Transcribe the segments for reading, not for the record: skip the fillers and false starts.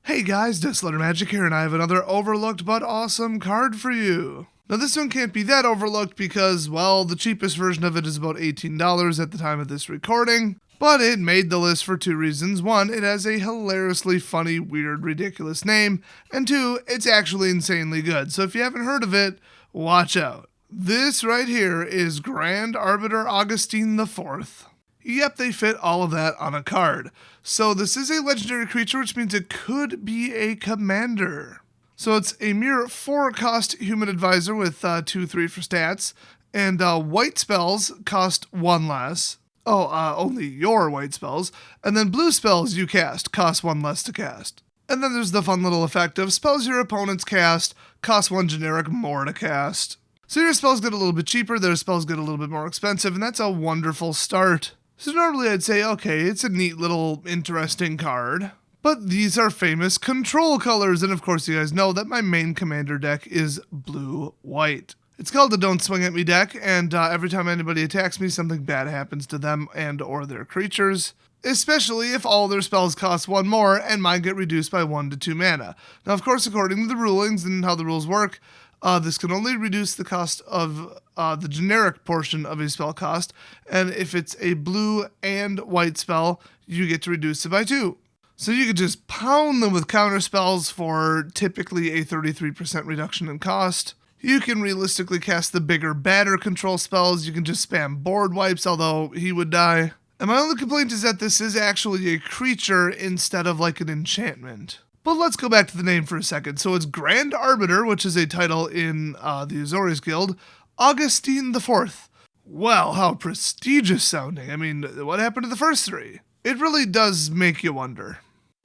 Hey guys, Deslater Magic here, and I have another overlooked but awesome card for you. Now this one can't be that overlooked because, well, the cheapest version of it is about $18 at the time of this recording, but it made the list for two reasons. One, it has a hilariously funny, weird, ridiculous name, and two, it's actually insanely good, so if you haven't heard of it, watch out. This right here is Grand Arbiter Augustine IV. Yep, they fit all of that on a card. So this is a legendary creature, which means it could be a commander. So it's a mere 4-cost human advisor with 2/3 for stats, and white spells cost 1 less. Only your white spells. And then blue spells you cast cost 1 less to cast. And then there's the fun little effect of spells your opponents cast cost 1 generic more to cast. So your spells get a little bit cheaper, their spells get a little bit more expensive, and that's a wonderful start. So normally I'd say, okay, it's a neat little interesting card, but these are famous control colors, and of course you guys know that my main commander deck is blue-white. It's called the Don't Swing At Me deck, and every time anybody attacks me, something bad happens to them and or their creatures, especially if all their spells cost 1 more and mine get reduced by 1 to 2 mana. Now of course, according to the rulings and how the rules work, this can only reduce the cost of the generic portion of a spell cost, and if it's a blue and white spell, you get to reduce it by 2. So you could just pound them with counter spells for typically a 33% reduction in cost. You can realistically cast the bigger, badder control spells. You can just spam board wipes, although he would die. And my only complaint is that this is actually a creature instead of like an enchantment. But let's go back to the name for a second. So it's Grand Arbiter, which is a title in the Azorius Guild, Augustine IV. Well, how prestigious sounding. I mean, what happened to the first 3? It really does make you wonder.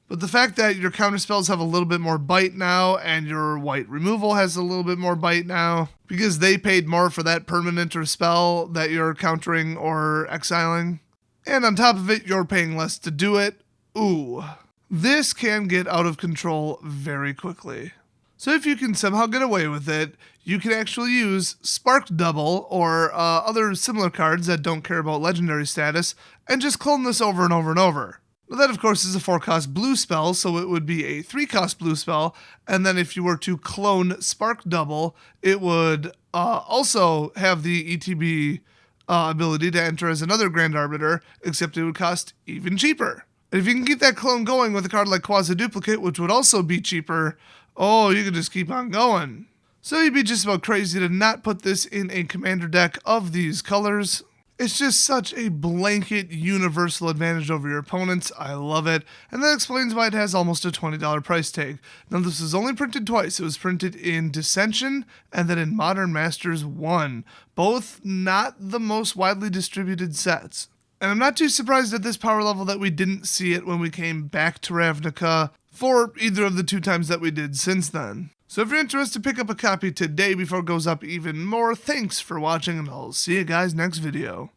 But the fact that your counterspells have a little bit more bite now, and your white removal has a little bit more bite now, because they paid more for that permanent or spell that you're countering or exiling. And on top of it, you're paying less to do it. Ooh. This can get out of control very quickly. So if you can somehow get away with it, you can actually use Spark Double or other similar cards that don't care about legendary status and just clone this over and over and over. Now that of course is a 4-cost blue spell, so it would be a 3-cost blue spell, and then if you were to clone Spark Double, it would also have the ETB ability to enter as another Grand Arbiter, except it would cost even cheaper. And if you can keep that clone going with a card like Quasi-Duplicate, which would also be cheaper, oh, you can just keep on going. So you'd be just about crazy to not put this in a commander deck of these colors. It's just such a blanket universal advantage over your opponents. I love it. And that explains why it has almost a $20 price tag. Now this was only printed twice. It was printed in Dissension and then in Modern Masters 1. Both not the most widely distributed sets. And I'm not too surprised at this power level that we didn't see it when we came back to Ravnica for either of the 2 times that we did since then. So if you're interested, pick up a copy today before it goes up even more. Thanks for watching, and I'll see you guys next video.